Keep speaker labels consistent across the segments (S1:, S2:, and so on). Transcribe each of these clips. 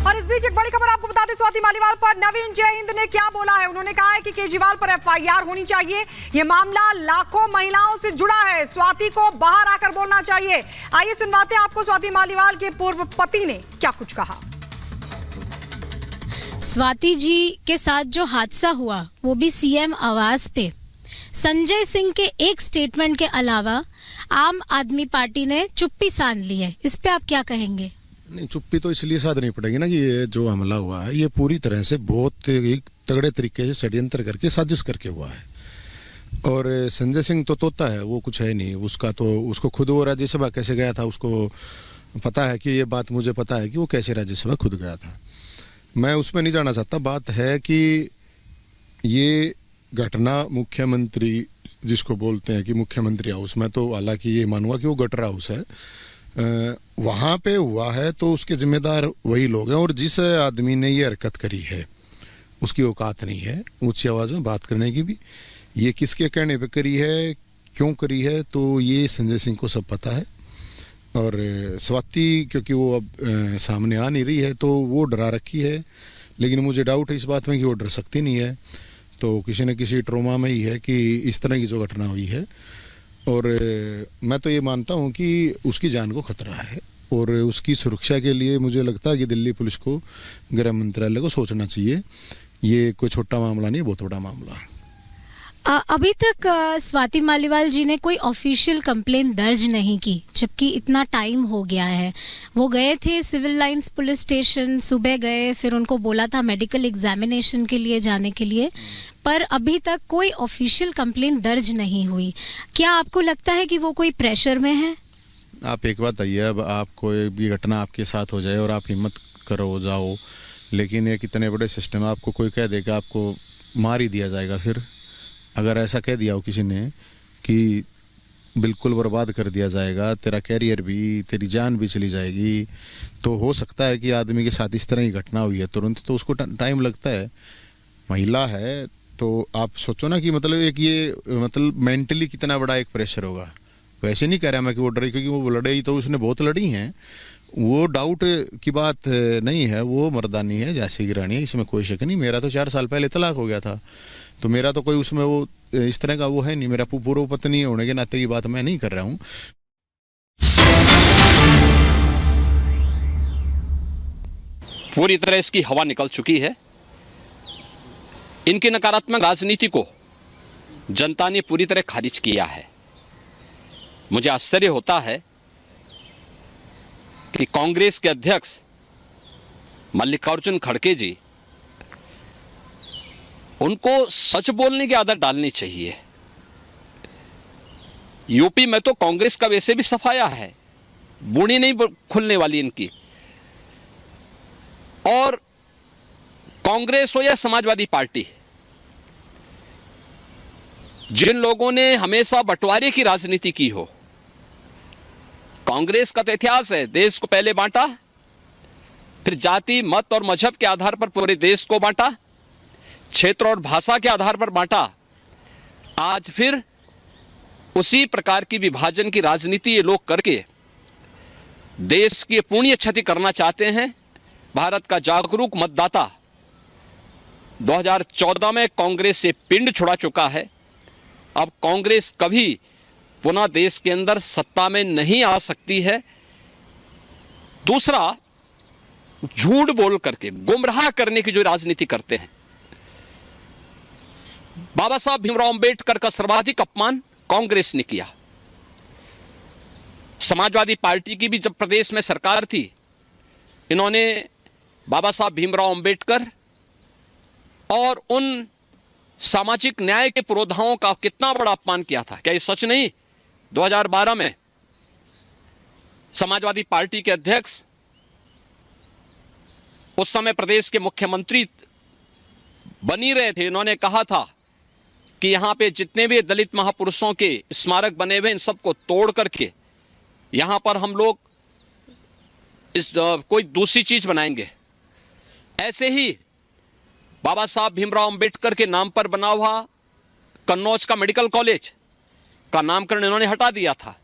S1: और इस बीच एक बड़ी खबर आपको बता दें, स्वाति मालीवाल पर नवीन जयहिंद ने क्या बोला है। उन्होंने कहा है कि केजरीवाल पर एफआईआर होनी चाहिए। ये मामला लाखों महिलाओं से जुड़ा है, स्वाति को बाहर आकर बोलना चाहिए। आइए सुनवाते हैं आपको स्वाति मालीवाल के पूर्व पति ने क्या कुछ कहा।
S2: स्वाति जी के साथ जो हादसा हुआ वो भी सीएम आवास पे, संजय सिंह के एक स्टेटमेंट के अलावा आम आदमी पार्टी ने चुप्पी साध ली है। इस पे आप क्या कहेंगे?
S3: नहीं, चुप्पी तो इसलिए साधनी पड़ेगी ना कि ये जो हमला हुआ है ये पूरी तरह से बहुत एक तगड़े तरीके से षड्यंत्र करके साजिश करके हुआ है। और संजय सिंह तो तोता है, वो कुछ है नहीं उसका। तो उसको खुद वो राज्यसभा कैसे गया था उसको पता है कि ये बात मुझे पता है कि वो कैसे राज्यसभा खुद गया था। मैं उसमें नहीं जाना चाहता। बात है कि ये घटना मुख्यमंत्री जिसको बोलते हैं कि मुख्यमंत्री हाउस में, तो हालांकि ये मानूंगा कि वो गटर हाउस है, वहां पे हुआ है तो उसके जिम्मेदार वही लोग हैं। और जिस आदमी ने ये हरकत करी है उसकी औकात नहीं है ऊंची आवाज में बात करने की भी। ये किसके कहने पे करी है, क्यों करी है, तो ये संजय सिंह को सब पता है। और स्वाति क्योंकि वो अब सामने आ नहीं रही है तो वो डरा रखी है, लेकिन मुझे डाउट है इस बात में कि वो डर सकती नहीं है। तो किसी न किसी ट्रोमा में ही है कि इस तरह की जो घटना हुई है। और मैं तो ये मानता हूँ कि उसकी जान को खतरा है और उसकी सुरक्षा के लिए मुझे लगता है कि दिल्ली पुलिस को, गृह मंत्रालय को सोचना चाहिए। ये कोई छोटा मामला नहीं, बहुत बड़ा मामला है।
S2: अभी तक स्वाति मालीवाल जी ने कोई ऑफिशियल कंप्लेन दर्ज नहीं की, जबकि इतना टाइम हो गया है। वो गए थे सिविल लाइंस पुलिस स्टेशन, सुबह गए, फिर उनको बोला था मेडिकल एग्जामिनेशन के लिए जाने के लिए, पर अभी तक कोई ऑफिशियल कंप्लेन दर्ज नहीं हुई। क्या आपको लगता है कि वो कोई प्रेशर में है?
S3: आप एक बात आइए, अब आप कोई भी घटना आपके साथ हो जाए और आप हिम्मत करो जाओ, लेकिन ये कितने बड़े सिस्टम, आपको कोई कह दे कि आपको मार ही दिया जाएगा। फिर अगर ऐसा कह दिया हो किसी ने कि बिल्कुल बर्बाद कर दिया जाएगा, तेरा कैरियर भी, तेरी जान भी चली जाएगी, तो हो सकता है कि आदमी के साथ इस तरह की घटना हुई है तुरंत तो उसको टाइम लगता है। महिला है तो आप सोचो ना कि मतलब एक ये मतलब मेंटली कितना बड़ा एक प्रेशर होगा। वैसे नहीं कह रहा मैं कि वो डरी, क्योंकि वो लड़े ही तो उसने बहुत लड़ी हैं, वो डाउट की बात नहीं है, वो मर्दानी है जैसी की रानी है, इसमें कोई शक नहीं। मेरा तो 4 साल पहले तलाक हो गया था, तो मेरा तो कोई उसमें वो इस तरह का वो है नहीं। मेरा पूर्व पत्नी होने के नाते की बात मैं नहीं कर रहा हूँ।
S4: पूरी तरह इसकी हवा निकल चुकी है। इनकी नकारात्मक राजनीति को जनता ने पूरी तरह खारिज किया है। मुझे आश्चर्य होता है कि कांग्रेस के अध्यक्ष मल्लिकार्जुन खड़गे जी, उनको सच बोलने की आदत डालनी चाहिए। यूपी में तो कांग्रेस का वैसे भी सफाया है, बूढ़ी नहीं खुलने वाली इनकी। और कांग्रेस हो या समाजवादी पार्टी, जिन लोगों ने हमेशा बंटवारे की राजनीति की हो, कांग्रेस का तो इतिहास है, देश को पहले बांटा, फिर जाति, मत और मजहब के आधार पर पूरे देश को बांटा, क्षेत्र और भाषा के आधार पर बांटा। आज फिर उसी प्रकार की विभाजन की राजनीति ये लोग करके देश की पुण्य क्षति करना चाहते हैं। भारत का जागरूक मतदाता 2014 में कांग्रेस से पिंड छुड़ा चुका है। अब कांग्रेस कभी पुनः देश के अंदर सत्ता में नहीं आ सकती है। दूसरा, झूठ बोल करके गुमराह करने की जो राजनीति करते हैं, बाबा साहब भीमराव अंबेडकर का सर्वाधिक अपमान कांग्रेस ने किया। समाजवादी पार्टी की भी जब प्रदेश में सरकार थी, इन्होंने बाबा साहब भीमराव अंबेडकर और उन सामाजिक न्याय के पुरोधाओं का कितना बड़ा अपमान किया था। क्या ये सच नहीं? 2012 में समाजवादी पार्टी के अध्यक्ष, उस समय प्रदेश के मुख्यमंत्री बनी रहे थे, इन्होंने कहा था कि यहां पे जितने भी दलित महापुरुषों के स्मारक बने हुए इन सबको तोड़ करके यहां पर हम लोग कोई दूसरी चीज बनाएंगे। ऐसे ही बाबा साहब भीमराव अंबेडकर के नाम पर बना हुआ कन्नौज का मेडिकल कॉलेज का नामकरण इन्होंने हटा दिया था।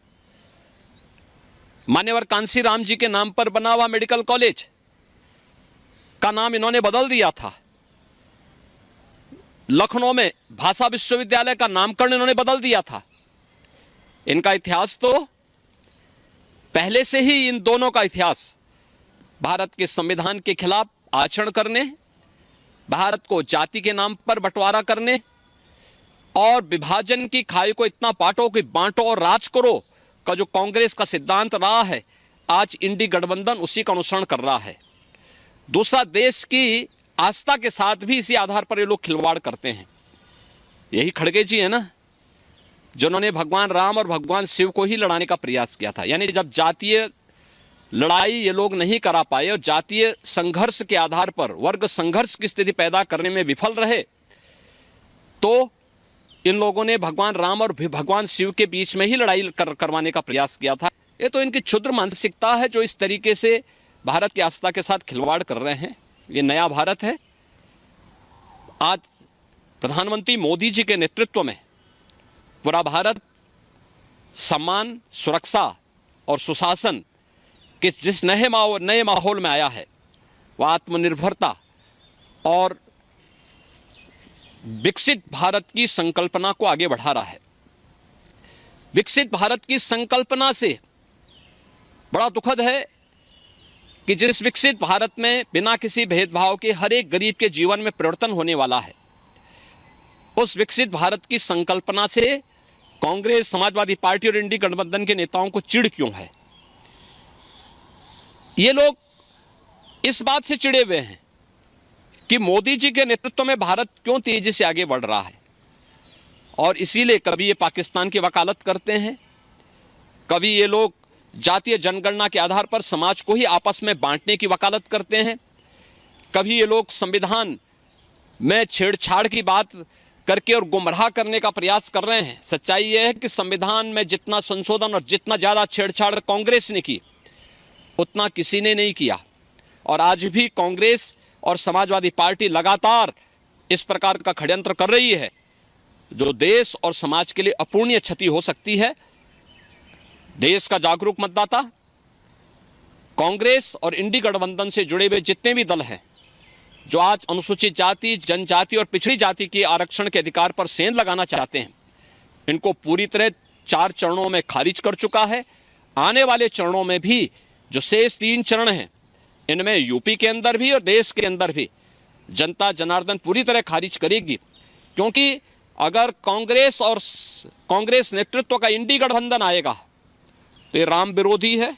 S4: मान्यवर कांसी राम जी के नाम पर बना हुआ मेडिकल कॉलेज का नाम इन्होंने बदल दिया था। लखनऊ में भाषा विश्वविद्यालय का नामकरण इन्होंने बदल दिया था। इनका इतिहास तो पहले से ही, इन दोनों का इतिहास भारत के संविधान के खिलाफ आचरण करने, भारत को जाति के नाम पर बंटवारा करने और विभाजन की खाई को इतना बांटो कि बांटो और राज करो का जो कांग्रेस का सिद्धांत रहा है, आज इंडी गठबंधन उसी का अनुसरण कर रहा है। दूसरा, देश की आस्था के साथ भी इसी आधार पर ये लोग खिलवाड़ करते हैं। यही खड़गे जी है ना, जिन्होंने भगवान राम और भगवान शिव को ही लड़ाने का प्रयास किया था। यानी जब जातीय लड़ाई ये लोग नहीं करा पाए और जातीय संघर्ष के आधार पर वर्ग संघर्ष की स्थिति पैदा करने में विफल रहे, तो इन लोगों ने भगवान राम और भगवान शिव के बीच में ही लड़ाई करवाने का प्रयास किया था। ये तो इनकी क्षुद्र मानसिकता है जो इस तरीके से भारत की आस्था के साथ खिलवाड़ कर रहे हैं। ये नया भारत है। आज प्रधानमंत्री मोदी जी के नेतृत्व में पूरा भारत सम्मान, सुरक्षा और सुशासन के जिस नए माहौल में आया है, वह आत्मनिर्भरता और विकसित भारत की संकल्पना को आगे बढ़ा रहा है। विकसित भारत की संकल्पना से बड़ा दुखद है कि जिस विकसित भारत में बिना किसी भेदभाव के हर एक गरीब के जीवन में परिवर्तन होने वाला है, उस विकसित भारत की संकल्पना से कांग्रेस, समाजवादी पार्टी और इंडी गठबंधन के नेताओं को चिढ़ क्यों है? ये लोग इस बात से चिढ़े हुए हैं कि मोदी जी के नेतृत्व में भारत क्यों तेजी से आगे बढ़ रहा है, और इसीलिए कभी ये पाकिस्तान की वकालत करते हैं, कभी ये लोग जातीय जनगणना के आधार पर समाज को ही आपस में बांटने की वकालत करते हैं, कभी ये लोग संविधान में छेड़छाड़ की बात करके और गुमराह करने का प्रयास कर रहे हैं। सच्चाई यह है कि संविधान में जितना संशोधन और जितना ज्यादा छेड़छाड़ कांग्रेस ने की, उतना किसी ने नहीं किया। और आज भी कांग्रेस और समाजवादी पार्टी लगातार इस प्रकार का षड्यंत्र कर रही है जो देश और समाज के लिए अपूरणीय क्षति हो सकती है। देश का जागरूक मतदाता, कांग्रेस और इंडी गठबंधन से जुड़े हुए जितने भी दल हैं जो आज अनुसूचित जाति, जनजाति और पिछड़ी जाति के आरक्षण के अधिकार पर सेंध लगाना चाहते हैं, इनको पूरी तरह 4 चरणों में खारिज कर चुका है। आने वाले चरणों में भी जो शेष 3 चरण हैं, इनमें यूपी के अंदर भी और देश के अंदर भी जनता जनार्दन पूरी तरह खारिज करेगी। क्योंकि अगर कांग्रेस नेतृत्व का इंडी गठबंधन आएगा तो ये राम विरोधी है,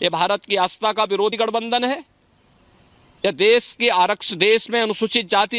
S4: ये भारत की आस्था का विरोधी गठबंधन है, यह देश के देश में अनुसूचित जाति